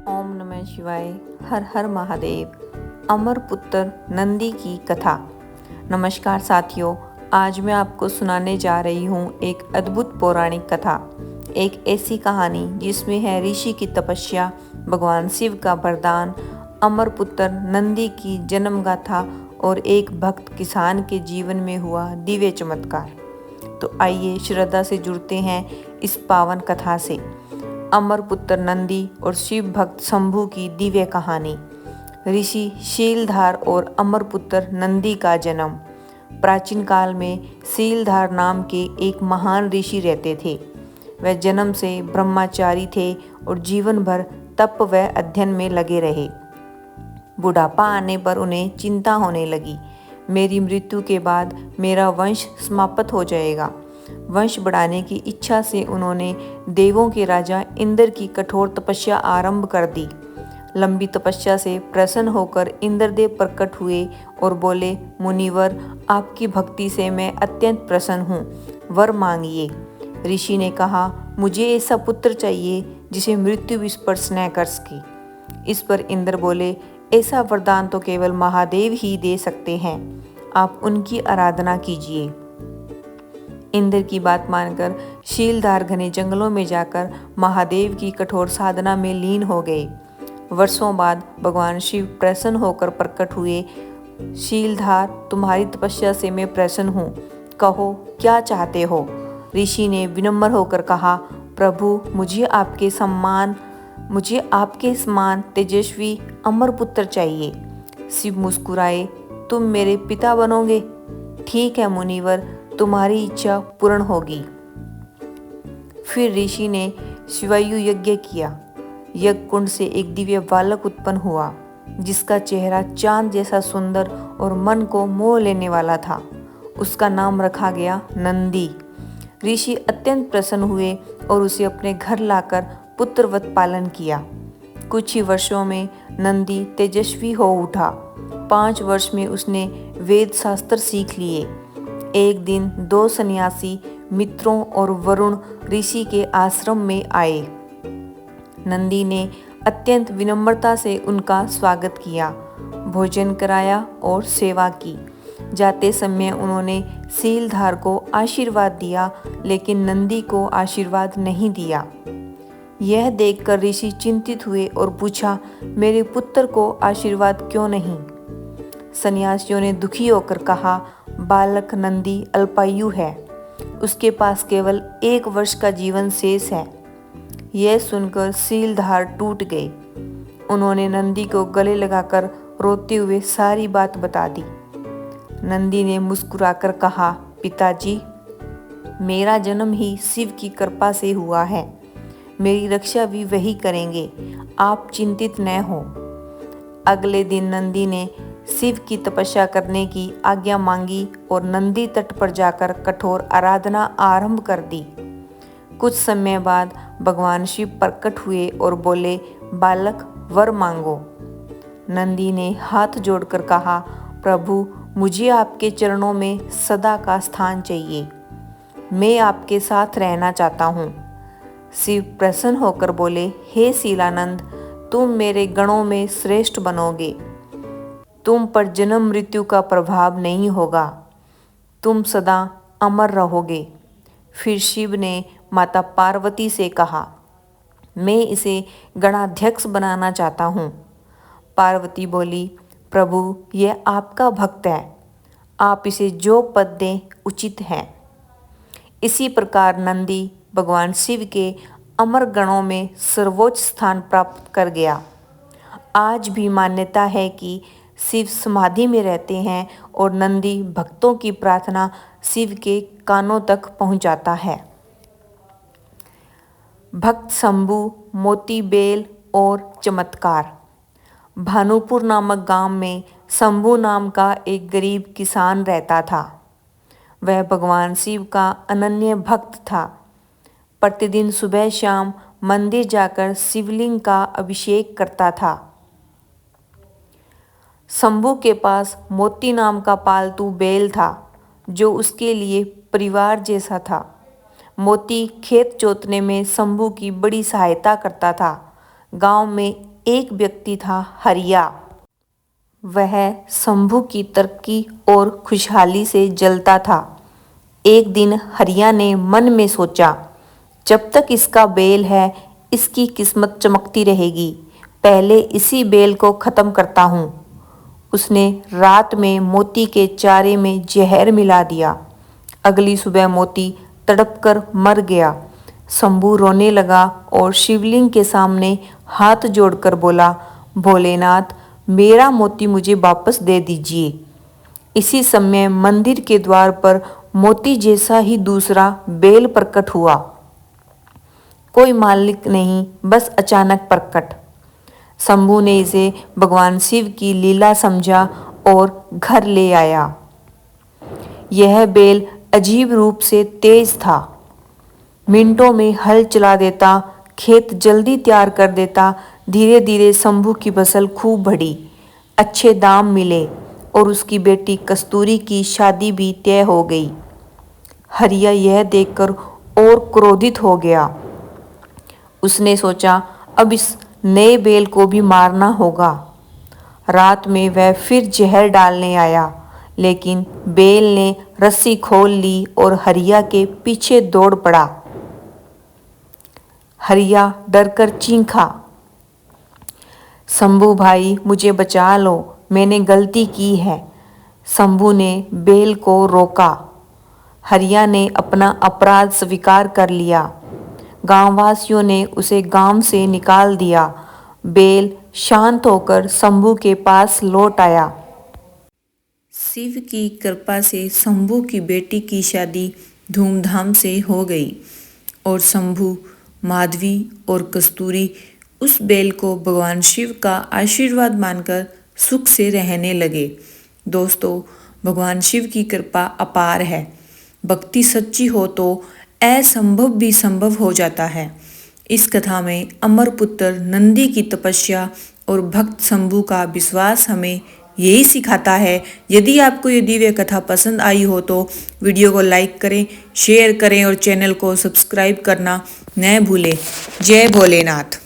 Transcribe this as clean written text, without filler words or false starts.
ओम नमः शिवाय। हर हर महादेव। अमर पुत्र नंदी की कथा। नमस्कार साथियों, आज मैं आपको सुनाने जा रही हूँ एक अद्भुत पौराणिक कथा। एक ऐसी कहानी जिसमें है ऋषि की तपस्या, भगवान शिव का वरदान, अमर पुत्र नंदी की जन्म गाथा और एक भक्त किसान के जीवन में हुआ दिव्य चमत्कार। तो आइए श्रद्धा से जुड़ते हैं इस पावन कथा से। अमर पुत्र नंदी और शिव भक्त शंभु की दिव्य कहानी। ऋषि शीलधार और अमर पुत्र नंदी का जन्म। प्राचीन काल में शीलधार नाम के एक महान ऋषि रहते थे। वह जन्म से ब्रह्मचारी थे और जीवन भर तप व अध्ययन में लगे रहे। बुढ़ापा आने पर उन्हें चिंता होने लगी, मेरी मृत्यु के बाद मेरा वंश समाप्त हो जाएगा। वंश बढ़ाने की इच्छा से उन्होंने देवों के राजा इंद्र की कठोर तपस्या आरंभ कर दी। लंबी तपस्या से प्रसन्न होकर इंद्रदेव प्रकट हुए और बोले, मुनिवर, आपकी भक्ति से मैं अत्यंत प्रसन्न हूँ, वर मांगिए। ऋषि ने कहा, मुझे ऐसा पुत्र चाहिए जिसे मृत्यु भी स्पर्श न कर सके। इस पर इंद्र बोले, ऐसा वरदान तो केवल महादेव ही दे सकते हैं, आप उनकी आराधना कीजिए। इंद्र की बात मानकर शीलधार घने जंगलों में जाकर महादेव की कठोर साधना में लीन हो गए। वर्षों बाद भगवान शिव प्रसन्न होकर प्रकट हुए। शीलधार, तुम्हारी तपस्या से मैं प्रसन्न हूँ, कहो क्या चाहते हो। ऋषि ने विनम्र होकर कहा, प्रभु, मुझे आपके समान तेजस्वी अमर पुत्र चाहिए। शिव मुस्कुराए, तुम मेरे पिता बनोगे? ठीक है मुनिवर, तुम्हारी इच्छा पूर्ण होगी। फिर ऋषि ने शिवायु यज्ञ किया। यज्ञ कुंड से एक दिव्य बालक उत्पन्न हुआ, जिसका चेहरा चांद जैसा सुंदर और मन को मोह लेने वाला था। उसका नाम रखा गया नंदी। ऋषि अत्यंत प्रसन्न हुए और उसे अपने घर लाकर पुत्रवत पालन किया। कुछ ही वर्षों में नंदी तेजस्वी हो उठा। 5 वर्ष में उसने वेद शास्त्र सीख लिए। एक दिन 2 सन्यासी मित्रों और वरुण ऋषि के आश्रम में आए। नंदी ने अत्यंत विनम्रता से उनका स्वागत किया, भोजन कराया और सेवा की। जाते समय उन्होंने शीलधार को आशीर्वाद दिया, लेकिन नंदी को आशीर्वाद नहीं दिया। यह देखकर ऋषि चिंतित हुए और पूछा, मेरे पुत्र को आशीर्वाद क्यों नहीं? सन्यासियों ने दुखी होकर कहा, बालक नंदी अल्पायु है, उसके पास केवल 1 वर्ष का जीवन शेष है। यह सुनकर शीलधार टूट गए। उन्होंने नंदी को गले लगाकर रोते हुए सारी बात बता दी। नंदी ने मुस्कुराकर कहा, पिताजी, मेरा जन्म ही शिव की कृपा से हुआ है, मेरी रक्षा भी वही करेंगे, आप चिंतित न हो। अगले दिन नंदी ने शिव की तपस्या करने की आज्ञा मांगी और नंदी तट पर जाकर कठोर आराधना आरंभ कर दी। कुछ समय बाद भगवान शिव प्रकट हुए और बोले, बालक, वर मांगो। नंदी ने हाथ जोड़कर कहा, प्रभु, मुझे आपके चरणों में सदा का स्थान चाहिए, मैं आपके साथ रहना चाहता हूँ। शिव प्रसन्न होकर बोले, हे शीलानंद, तुम मेरे गणों में श्रेष्ठ बनोगे, तुम पर जन्म मृत्यु का प्रभाव नहीं होगा, तुम सदा अमर रहोगे। फिर शिव ने माता पार्वती से कहा, मैं इसे गणाध्यक्ष बनाना चाहता हूँ। पार्वती बोली, प्रभु, यह आपका भक्त है, आप इसे जो पद दें उचित है। इसी प्रकार नंदी भगवान शिव के अमर गणों में सर्वोच्च स्थान प्राप्त कर गया। आज भी मान्यता है कि शिव समाधि में रहते हैं और नंदी भक्तों की प्रार्थना शिव के कानों तक पहुंचाता है। भक्त शंभु, मोती बेल और चमत्कार। भानुपुर नामक गांव में शंभु नाम का एक गरीब किसान रहता था। वह भगवान शिव का अनन्य भक्त था। प्रतिदिन सुबह शाम मंदिर जाकर शिवलिंग का अभिषेक करता था। शंभु के पास मोती नाम का पालतू बैल था, जो उसके लिए परिवार जैसा था। मोती खेत जोतने में शंभु की बड़ी सहायता करता था। गांव में एक व्यक्ति था हरिया। वह शंभू की तरक्की और खुशहाली से जलता था। एक दिन हरिया ने मन में सोचा, जब तक इसका बेल है इसकी किस्मत चमकती रहेगी, पहले इसी बेल को ख़त्म करता हूँ। उसने रात में मोती के चारे में जहर मिला दिया। अगली सुबह मोती तड़पकर मर गया। शंभू रोने लगा और शिवलिंग के सामने हाथ जोड़कर बोला, भोलेनाथ, मेरा मोती मुझे वापस दे दीजिए। इसी समय मंदिर के द्वार पर मोती जैसा ही दूसरा बेल प्रकट हुआ। कोई मालिक नहीं, बस अचानक प्रकट। शंभू ने इसे भगवान शिव की लीला समझा और घर ले आया। यह बेल अजीब रूप से तेज था। मिनटों में हल चला देता, खेत जल्दी तैयार कर देता। धीरे धीरे शंभू की फसल खूब बढ़ी, अच्छे दाम मिले और उसकी बेटी कस्तूरी की शादी भी तय हो गई। हरिया यह देखकर और क्रोधित हो गया। उसने सोचा, अब इस नए बेल को भी मारना होगा। रात में वह फिर जहर डालने आया, लेकिन बेल ने रस्सी खोल ली और हरिया के पीछे दौड़ पड़ा। हरिया डरकर चीखा, शंभू भाई, मुझे बचा लो, मैंने गलती की है। शंभू ने बेल को रोका। हरिया ने अपना अपराध स्वीकार कर लिया। गांववासियों ने उसे गांव से निकाल दिया। बेल शांत होकर शंभू के पास लौट आया। शिव की कृपा से शंभू की बेटी की शादी धूमधाम से हो गई और शंभू, माधवी और कस्तूरी उस बेल को भगवान शिव का आशीर्वाद मानकर सुख से रहने लगे। दोस्तों, भगवान शिव की कृपा अपार है। भक्ति सच्ची हो तो असंभव भी संभव हो जाता है। इस कथा में अमरपुत्र नंदी की तपस्या और भक्त शंभू का विश्वास हमें यही सिखाता है। यदि आपको ये दिव्य कथा पसंद आई हो तो वीडियो को लाइक करें, शेयर करें और चैनल को सब्सक्राइब करना न भूलें। जय भोलेनाथ।